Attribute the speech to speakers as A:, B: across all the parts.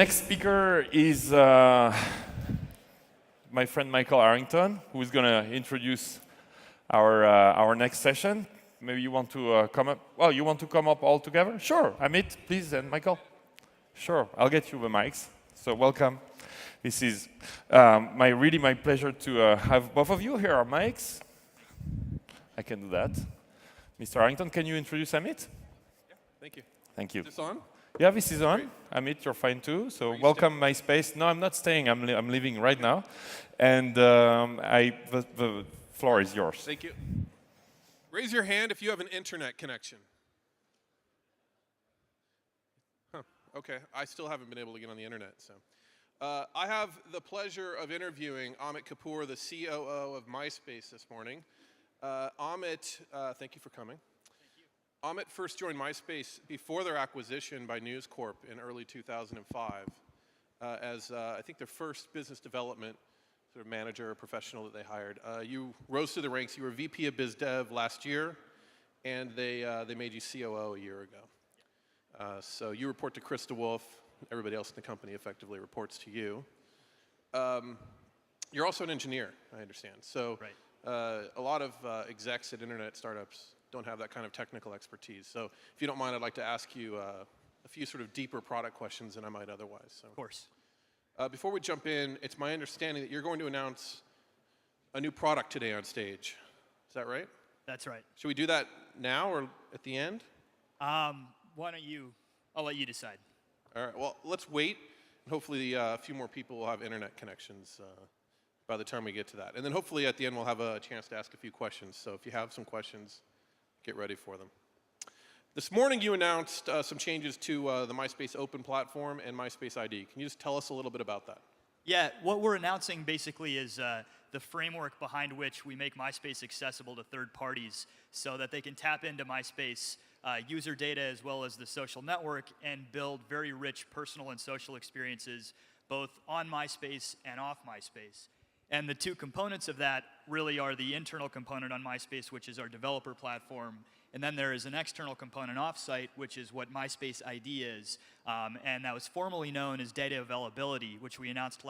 A: Next speaker is my friend Michael Arrington, who is going to introduce our next session. Maybe you want to come up. Well, you want to come up all together? Sure. Amit, please, and Michael. Sure. I'll get you the mics. So welcome. This is really my pleasure to have both of you. Here are mics. I can do that. Mr. Arrington, can you introduce Amit?
B: Yeah. Thank you.
A: Thank you.
B: Is this on?
A: Yeah, this is on.
B: Great.
A: Amit, you're fine too. So
B: welcome,
A: MySpace. No, I'm not staying. I'm leaving right now. And the floor is yours.
B: Thank you. Raise your hand if you have an internet connection. Huh. Okay. I still haven't been able to get on the internet. So, I have the pleasure of interviewing Amit Kapur, the COO of MySpace, this morning. Amit, thank you for coming. Amit first joined MySpace before their acquisition by News Corp in early 2005 as, I think, their first business development sort of manager or professional that they hired. You rose through the ranks. You were VP of Biz Dev last year, and they made you COO a year ago. So you report to Chris DeWolf. Everybody else in the company effectively reports to you. You're also an engineer, I understand. So right. A lot of execs at internet startups don't have that kind of technical expertise. So if you don't mind, I'd like to ask you a few sort of deeper product questions than I might otherwise. So,
C: of course.
B: Before we jump in, it's my understanding that you're going to announce a new product today on stage. Is that right?
C: That's right.
B: Should we do that now or at the end?
C: Why don't you, I'll let you decide.
B: All right, well, let's wait. And hopefully a few more people will have internet connections by the time we get to that. And then hopefully at the end we'll have a chance to ask a few questions. So if you have some questions, get ready for them. This morning you announced some changes to the MySpace Open platform and MySpace ID. Can you just tell us a little bit about that?
C: Yeah, what we're announcing basically is the framework behind which we make MySpace accessible to third parties so that they can tap into MySpace user data as well as the social network and build very rich personal and social experiences both on MySpace and off MySpace. And the two components of that really are the internal component on MySpace, which is our developer platform, and then there is an external component offsite, which is what MySpace ID is, and that was formerly known as data availability, which we launched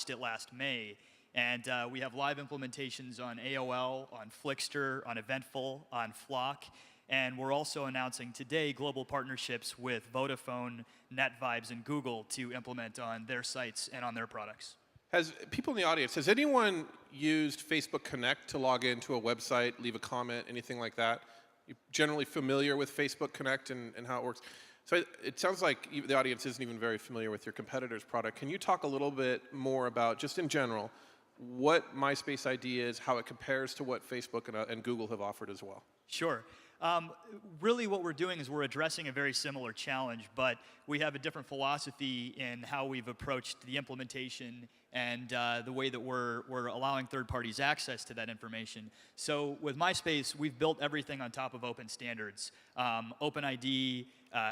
C: it last May. And we have live implementations on AOL, on Flixster, on Eventful, on Flock, and we're also announcing today global partnerships with Vodafone, NetVibes, and Google to implement on their sites and on their products.
B: Has people in the audience, has anyone used Facebook Connect to log into a website, leave a comment, anything like that? You're generally familiar with Facebook Connect and how it works? So it sounds like the audience isn't even very familiar with your competitor's product. Can you talk a little bit more about, just in general, what MySpace ID is, how it compares to what Facebook and Google have offered as well?
C: Sure. Really what we're doing is we're addressing a very similar challenge, but we have a different philosophy in how we've approached the implementation and the way that we're allowing third parties access to that information. So with MySpace, we've built everything on top of open standards. OpenID,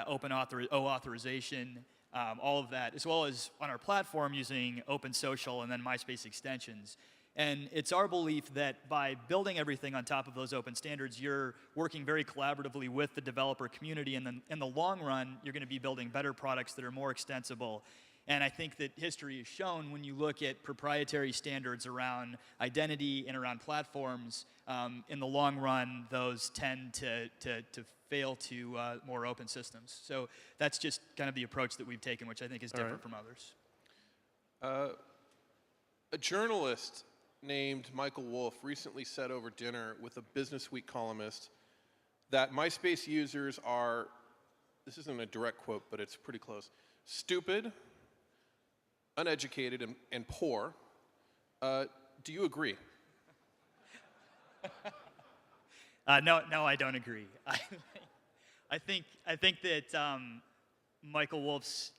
C: open authorization, all of that, as well as on our platform using Open Social and then MySpace extensions. And it's our belief that by building everything on top of those open standards, you're working very collaboratively with the developer community, and then in the long run, you're going to be building better products that are more extensible. And I think that history has shown when you look at proprietary standards around identity and around platforms, in the long run, those tend to fail to more open systems. So that's just kind of the approach that we've taken, which I think is different from others.
B: A journalist named Michael Wolff recently said over dinner with a Business Week columnist that MySpace users are, this isn't a direct quote, but it's pretty close, stupid, uneducated, and poor. Do you agree?
C: No, I don't agree. I think that Michael Wolff's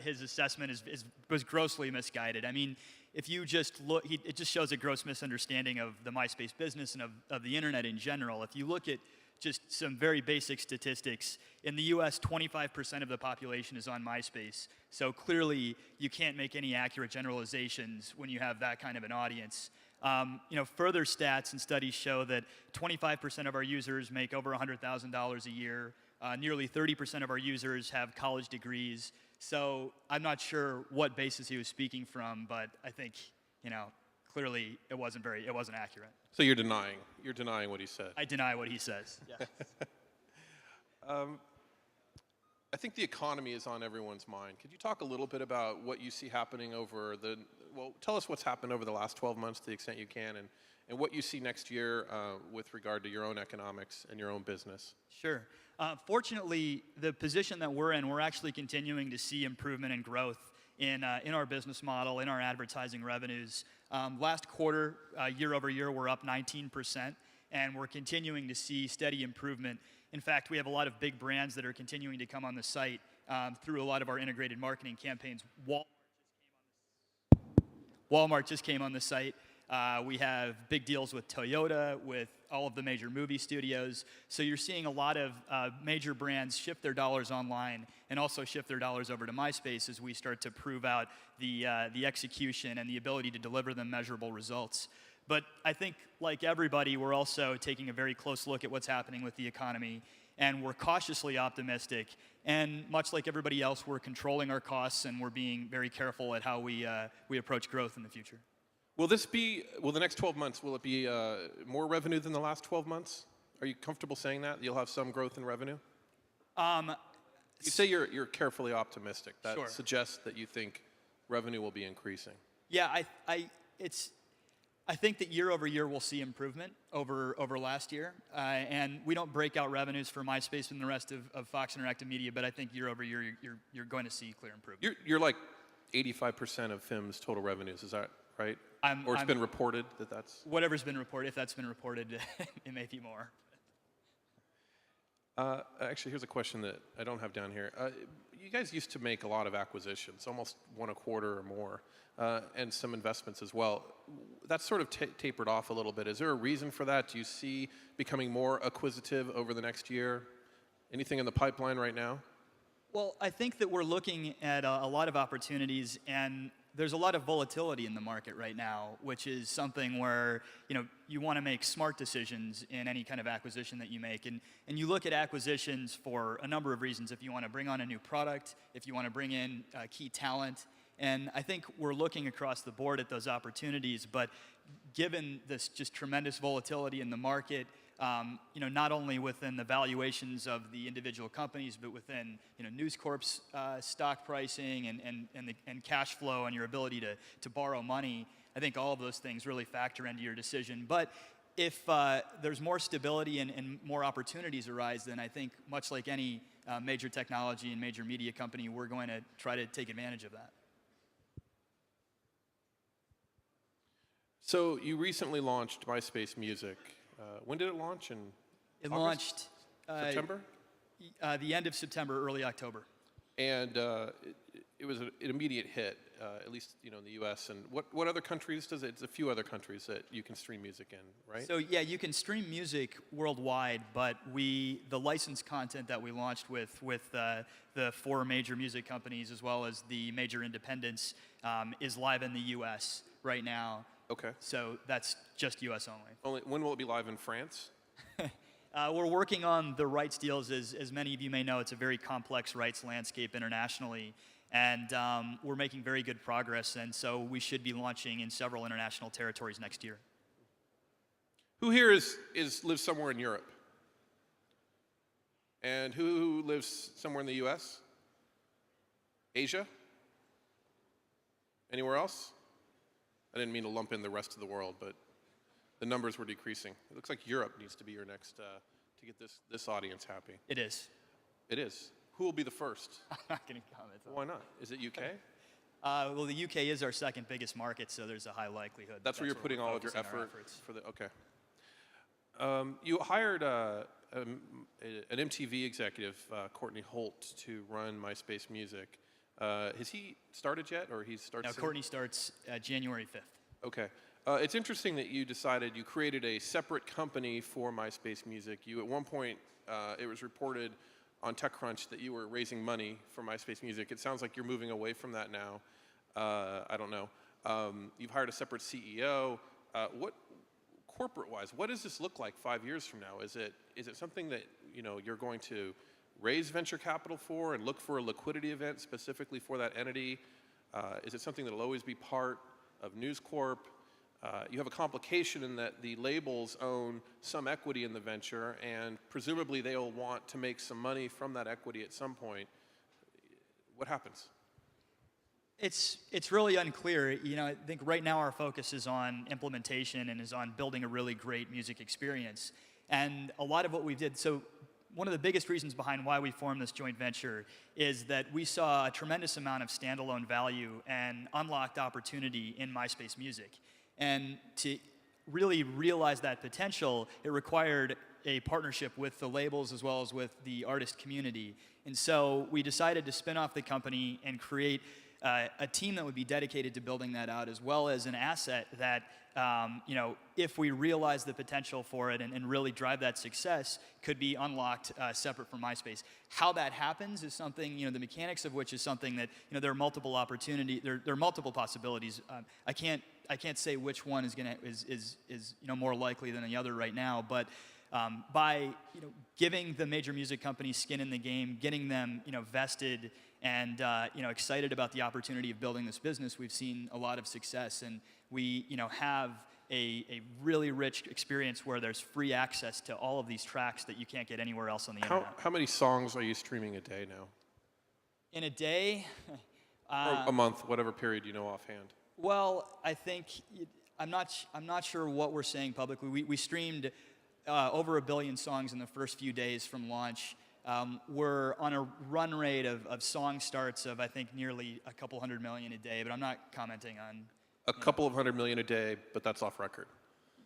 C: his assessment was grossly misguided. I mean, if you just look, it just shows a gross misunderstanding of the MySpace business and of the internet in general. If you look at just some very basic statistics, in the US, 25% of the population is on MySpace. So clearly, you can't make any accurate generalizations when you have that kind of an audience. Further stats and studies show that 25% of our users make over $100,000 a year. Nearly 30% of our users have college degrees. So I'm not sure what basis he was speaking from, but I think, clearly it wasn't accurate.
B: So you're denying what he said.
C: I deny what he says. Yeah.
B: I think the economy is on everyone's mind. Could you talk a little bit about what you see happening tell us what's happened over the last 12 months to the extent you can, and what you see next year with regard to your own economics and your own business.
C: Sure. Fortunately, the position that we're in, we're actually continuing to see improvement and growth in our business model, in our advertising revenues. Last quarter, year over year, we're up 19%, and we're continuing to see steady improvement. In fact, we have a lot of big brands that are continuing to come on the site through a lot of our integrated marketing campaigns. Walmart just came on the site. We have big deals with Toyota, with all of the major movie studios. So you're seeing a lot of major brands shift their dollars online and also shift their dollars over to MySpace as we start to prove out the execution and the ability to deliver them measurable results. But I think, like everybody, we're also taking a very close look at what's happening with the economy, and we're cautiously optimistic. And much like everybody else, we're controlling our costs, and we're being very careful at how we approach growth in the future.
B: Will the next 12 months, will it be more revenue than the last 12 months? Are you comfortable saying that? You'll have some growth in revenue? You say you're carefully optimistic. That
C: Sure.
B: suggests that you think revenue will be increasing.
C: Yeah, I think that year over year we'll see improvement over last year. And we don't break out revenues for MySpace and the rest of Fox Interactive Media, but I think year over year you're going to see clear improvement.
B: You're like 85% of FIM's total revenues, is that right? Or it's been reported that that's...
C: Whatever's been reported, if that's been reported, it may be more.
B: Actually, here's a question that I don't have down here. You guys used to make a lot of acquisitions, almost one a quarter or more, and some investments as well. That's sort of tapered off a little bit. Is there a reason for that? Do you see becoming more acquisitive over the next year? Anything in the pipeline right now?
C: Well, I think that we're looking at a lot of opportunities, and there's a lot of volatility in the market right now, which is something where you want to make smart decisions in any kind of acquisition that you make. And you look at acquisitions for a number of reasons. If you want to bring on a new product, if you want to bring in key talent. And I think we're looking across the board at those opportunities. But given this just tremendous volatility in the market, not only within the valuations of the individual companies, but within News Corp's stock pricing and cash flow and your ability to borrow money, I think all of those things really factor into your decision. But if there's more stability and more opportunities arise, then I think much like any major technology and major media company, we're going to try to take advantage of that.
B: So you recently launched MySpace Music. When did it launch?
C: It launched
B: September?
C: The end of September, early October.
B: And it was an immediate hit, at least in the U.S. And what other countries does it? It's a few other countries that you can stream music in, right?
C: So yeah, you can stream music worldwide, but the licensed content that we launched with the 4 major music companies as well as the major independents is live in the U.S. right now.
B: Okay.
C: So that's just U.S. only.
B: When will it be live in France?
C: We're working on the rights deals. As many of you may know, it's a very complex rights landscape internationally. And we're making very good progress. And so we should be launching in several international territories next year.
B: Who here lives somewhere in Europe? And who lives somewhere in the U.S.? Asia? Anywhere else? I didn't mean to lump in the rest of the world, but the numbers were decreasing. It looks like Europe needs to be your next, to get this audience happy.
C: It is.
B: It is. Who will be the first?
C: I'm not going to comment on that.
B: Why not? Is it UK?
C: Well, the UK is our second biggest market, so there's a high likelihood.
B: That's where you're putting all of your efforts for the, okay. You hired an MTV executive, Courtney Holt, to run MySpace Music. Has he started yet, or he starts
C: No,
B: soon?
C: Courtney starts January 5th.
B: Okay. It's interesting that you created a separate company for MySpace Music. You, at one point, it was reported on TechCrunch that you were raising money for MySpace Music. It sounds like you're moving away from that now. I don't know. You've hired a separate CEO. Corporate-wise, what does this look like 5 years from now? Is it something that you're going to raise venture capital for and look for a liquidity event specifically for that entity? Is it something that will always be part of News Corp? You have a complication in that the labels own some equity in the venture, and presumably they'll want to make some money from that equity at some point. What happens?
C: It's really unclear. You know, I think right now our focus is on implementation and is on building a really great music experience. And a lot of what we did, so one of the biggest reasons behind why we formed this joint venture is that we saw a tremendous amount of standalone value and unlocked opportunity in MySpace Music. And to really realize that potential, it required a partnership with the labels as well as with the artist community. And so we decided to spin off the company and create a team that would be dedicated to building that out, as well as an asset that, you know, if we realize the potential for it and really drive that success, could be unlocked separate from MySpace. How that happens is something, you know, the mechanics of which is something that, you know, there are multiple opportunities, there are multiple possibilities. I can't say which one is you know, more likely than the other right now, but by, you know, giving the major music companies skin in the game, getting them, you know, vested and you know, excited about the opportunity of building this business, we've seen a lot of success, and we, you know, have a really rich experience where there's free access to all of these tracks that you can't get anywhere else on the internet.
B: How many songs are you streaming a day now?
C: In a day?
B: Or a month, whatever period you know offhand.
C: Well, I think I'm not sure what we're saying publicly. We streamed over 1 billion songs in the first few days from launch. We're on a run rate of song starts of, I think, nearly a couple 100 million a day, but I'm not commenting on...
B: A couple of 100 million a day, but that's off record.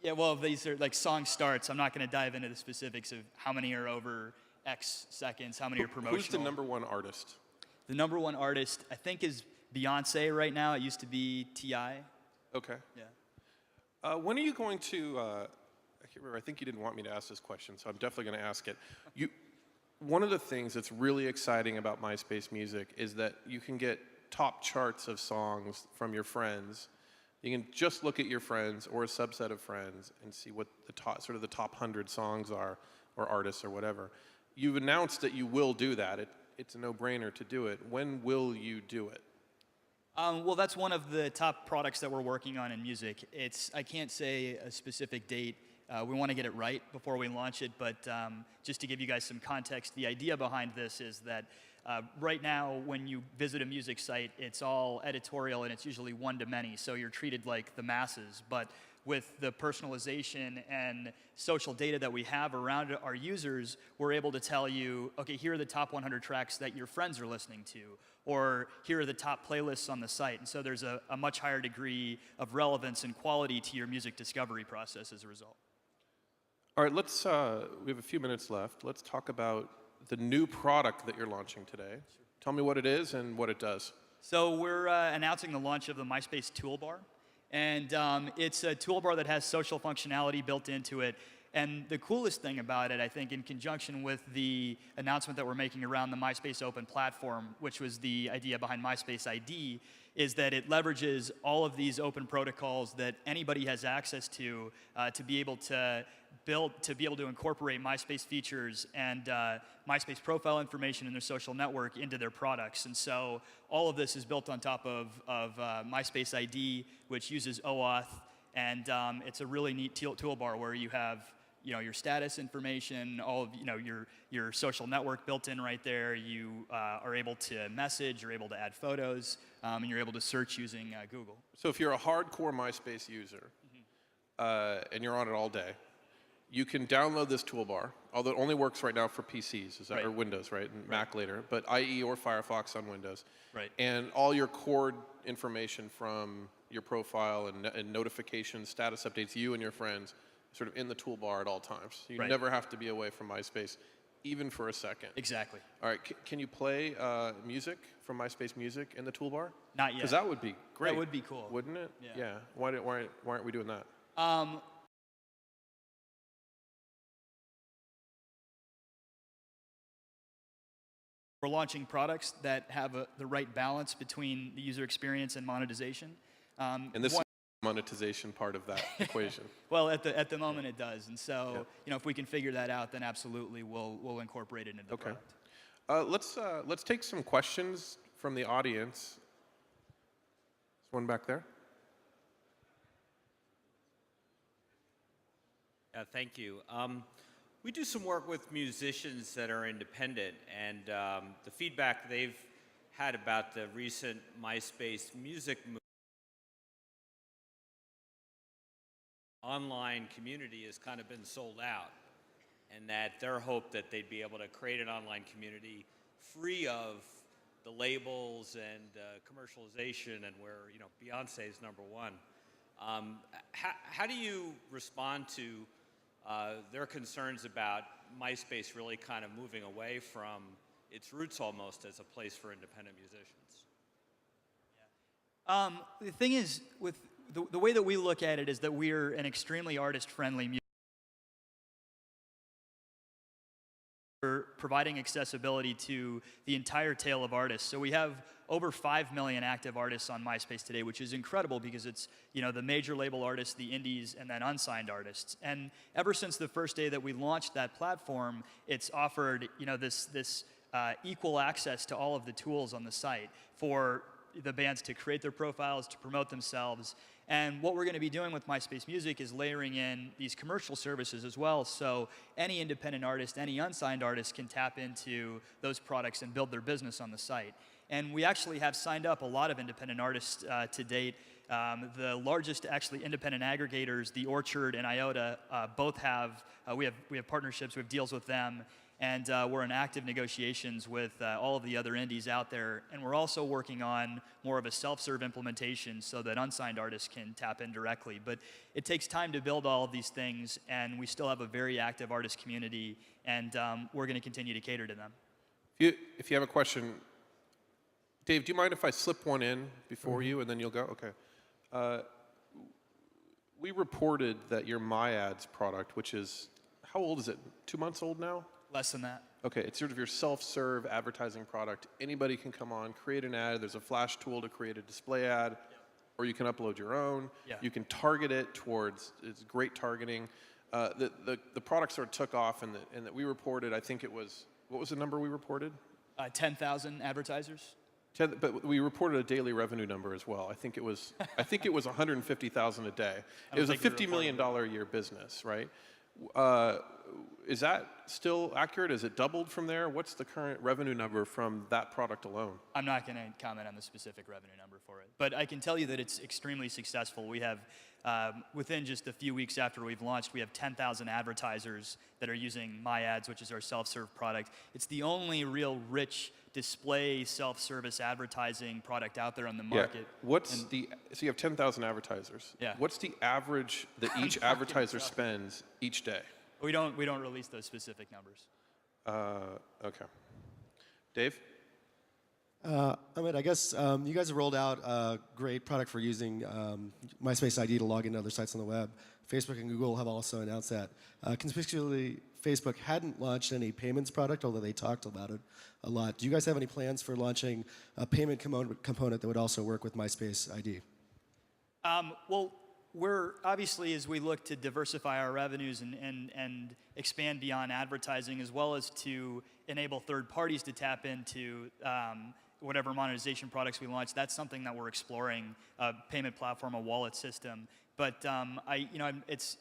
C: Yeah, well, these are like song starts. I'm not going to dive into the specifics of how many are over X seconds, how many are promotional.
B: Who's the #1 artist?
C: The #1 artist, I think, is Beyonce right now. It used to be T.I.
B: Okay.
C: Yeah.
B: When are you going to... I can't remember. I think you didn't want me to ask this question, so I'm definitely going to ask it. One of the things that's really exciting about MySpace Music is that you can get top charts of songs from your friends. You can just look at your friends or a subset of friends and see what the top 100 songs are, or artists or whatever. You've announced that you will do that. It's a no-brainer to do it. When will you do it?
C: Well, that's one of the top products that we're working on in music. I can't say a specific date. We want to get it right before we launch it, but just to give you guys some context, the idea behind this is that right now when you visit a music site, it's all editorial and it's usually one-to-many, so you're treated like the masses. But with the personalization and social data that we have around our users, we're able to tell you, okay, here are the top 100 tracks that your friends are listening to, or here are the top playlists on the site. And so there's a much higher degree of relevance and quality to your music discovery process as a result.
B: All right, we have a few minutes left. Let's talk about the new product that you're launching today. Tell me what it is and what it does.
C: So we're announcing the launch of the MySpace toolbar. And it's a toolbar that has social functionality built into it. And the coolest thing about it, I think, in conjunction with the announcement that we're making around the MySpace Open platform, which was the idea behind MySpace ID, is that it leverages all of these open protocols that anybody has access to be able to incorporate MySpace features and MySpace profile information in their social network into their products. And so all of this is built on top of MySpace ID, which uses OAuth, and it's a really neat toolbar where you have your status information, all of your social network built in right there. You are able to message, you're able to add photos, and you're able to search using Google.
B: So if you're a hardcore MySpace user and you're on it all day, you can download this toolbar, although it only works right now for PCs, is that,
C: right.
B: Or Windows, right? And Mac later, but IE or Firefox on Windows.
C: Right.
B: And all your core information from your profile and notifications, status updates, you and your friends, sort of in the toolbar at all times. You
C: right.
B: never have to be away from MySpace, even for a second.
C: Exactly.
B: All right, can you play music from MySpace Music in the toolbar?
C: Not yet.
B: Because that would be great.
C: That would be cool.
B: Wouldn't it?
C: Yeah.
B: Why aren't we doing that?
C: We're launching products that have the right balance between the user experience and monetization.
B: And this is the monetization part of that equation.
C: Well, at the moment it does, and so if we can figure that out, then absolutely we'll incorporate it into the product.
B: Let's take some questions from the audience. There's one back there.
D: Thank you. We do some work with musicians that are independent, and the feedback they've had about the recent MySpace music online community has kind of been sold out, and that their hope that they'd be able to create an online community free of the labels and commercialization, and where Beyonce is #1. How do you respond to their concerns about MySpace really kind of moving away from its roots almost as a place for independent musicians?
C: The thing is, with the way that we look at it is that we're an extremely artist-friendly music. We're providing accessibility to the entire tail of artists. So we have over 5 million active artists on MySpace today, which is incredible because it's the major label artists, the indies, and then unsigned artists. And ever since the first day that we launched that platform, it's offered this equal access to all of the tools on the site for the bands to create their profiles, to promote themselves. And what we're going to be doing with MySpace Music is layering in these commercial services as well, so any independent artist, any unsigned artist can tap into those products and build their business on the site. And we actually have signed up a lot of independent artists to date. The largest actually independent aggregators, The Orchard and IOTA, both have we have partnerships, we have deals with them. And we're in active negotiations with all of the other indies out there. And we're also working on more of a self-serve implementation so that unsigned artists can tap in directly. But it takes time to build all of these things, and we still have a very active artist community, and we're going to continue to cater to them.
B: If you have a question, Dave, do you mind if I slip one in before you, and then you'll go? Okay. We reported that your MyAds product, which is, how old is it? 2 months old now?
C: Less than that.
B: Okay, it's sort of your self-serve advertising product. Anybody can come on, create an ad. There's a flash tool to create a display ad, or you can upload your own.
C: Yeah.
B: You can target it towards, it's great targeting. The product sort of took off, and that we reported, I think it was, what was the number we reported? 10,000
C: advertisers.
B: But we reported a daily revenue number as well. I think it was 150,000 a day. It was a $50 million a year business, right? Is that still accurate? Is it doubled from there? What's the current revenue number from that product alone?
C: I'm not going to comment on the specific revenue number for it, but I can tell you that it's extremely successful. We have, within just a few weeks after we've launched, we have 10,000 advertisers that are using MyAds, which is our self-serve product. It's the only real rich display self-service advertising product out there on the market.
B: Yeah. So you have 10,000 advertisers.
C: Yeah.
B: What's the average that each advertiser spends each day?
C: We don't release those specific numbers.
B: Okay. Dave?
E: Amit, I guess you guys have rolled out a great product for using MySpace ID to log into other sites on the web. Facebook and Google have also announced that. Conspicuously, Facebook hadn't launched any payments product, although they talked about it a lot. Do you guys have any plans for launching a payment component that would also work with MySpace ID?
C: Well, we're obviously, as we look to diversify our revenues and expand beyond advertising, as well as to enable third parties to tap into whatever monetization products we launch, that's something that we're exploring, a payment platform, a wallet system. But it's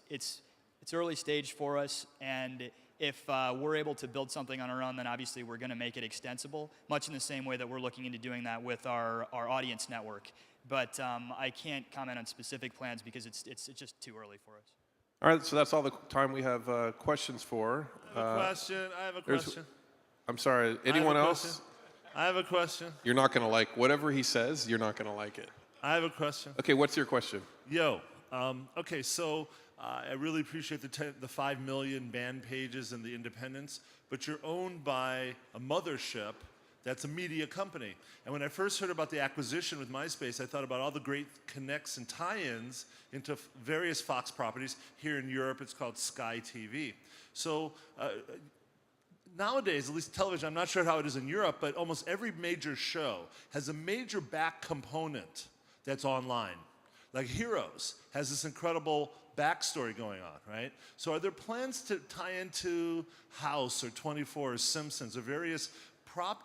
C: early stage for us, and if we're able to build something on our own, then obviously we're going to make it extensible, much in the same way that we're looking into doing that with our audience network. But I can't comment on specific plans because it's just too early for us.
B: All right, so that's all the time we have questions for.
F: I have a question.
B: I'm sorry, anyone else?
F: I have a question.
B: You're not going to like whatever he says, you're not going to like it.
F: I have a question.
B: Okay, what's your question?
F: Okay, so I really appreciate the 5 million band pages and the independence, but you're owned by a mothership that's a media company. And when I first heard about the acquisition with MySpace, I thought about all the great connects and tie-ins into various Fox properties. Here in Europe, it's called Sky TV. So nowadays, at least television, I'm not sure how it is in Europe, but almost every major show has a major back component that's online. Like Heroes has this incredible backstory going on, right? So are there plans to tie into House or 24 or Simpsons or various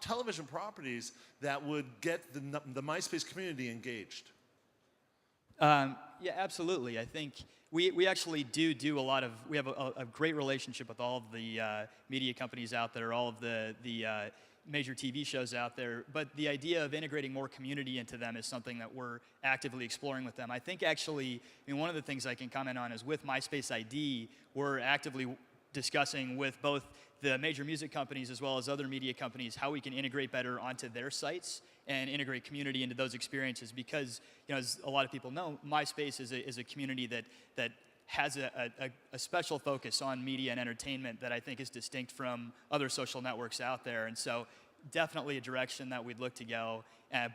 F: television properties that would get the MySpace community engaged?
C: Yeah, absolutely. I think we actually do a lot of, we have a great relationship with all of the media companies out there, all of the major TV shows out there, but the idea of integrating more community into them is something that we're actively exploring with them. I think actually, one of the things I can comment on is with MySpace ID, we're actively discussing with both the major music companies as well as other media companies how we can integrate better onto their sites and integrate community into those experiences, because as a lot of people know, MySpace is a community that has a special focus on media and entertainment that I think is distinct from other social networks out there. And so definitely a direction that we'd look to go,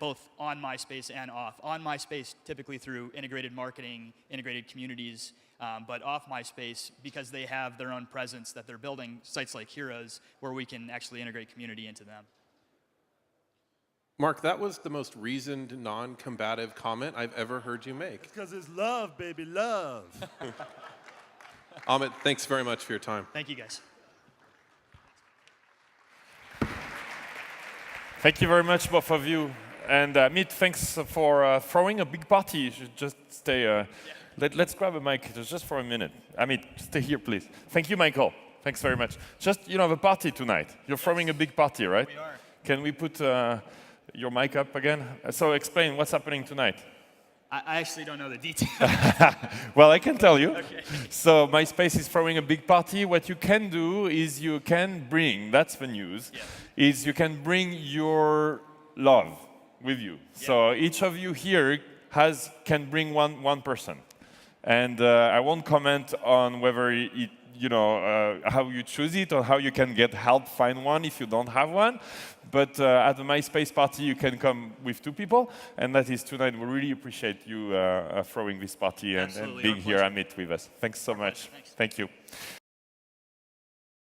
C: both on MySpace and off. On MySpace, typically through integrated marketing, integrated communities, but off MySpace, because they have their own presence that they're building, sites like Heroes, where we can actually integrate community into them.
B: Mark, that was the most reasoned, non-combative comment I've ever heard you make.
F: Because it's love, baby, love.
B: Amit, thanks very much for your time.
C: Thank you, guys.
A: Thank you very much, both of you. And Amit, thanks for throwing a big party. You should just stay. Let's grab a mic just for a minute. Amit, stay here, please. Thank you, Michael. Thanks very much. Just, have a party tonight. You're throwing a big party, right?
C: We are.
A: Can we put your mic up again? So explain what's happening tonight.
C: I actually don't know the details.
A: Well, I can tell you.
C: Okay.
A: So MySpace is throwing a big party. What you can do is you can bring, that's the news, is you can bring your love with you. Yeah. So each of you here can bring one person. And I won't comment on whether how you choose it or how you can get help find one if you don't have one. But at the MySpace party, you can come with 2 people, and that is tonight. We really appreciate you throwing this party and being here, Amit, with us. Thanks so much.
C: Thanks.
A: Thank you.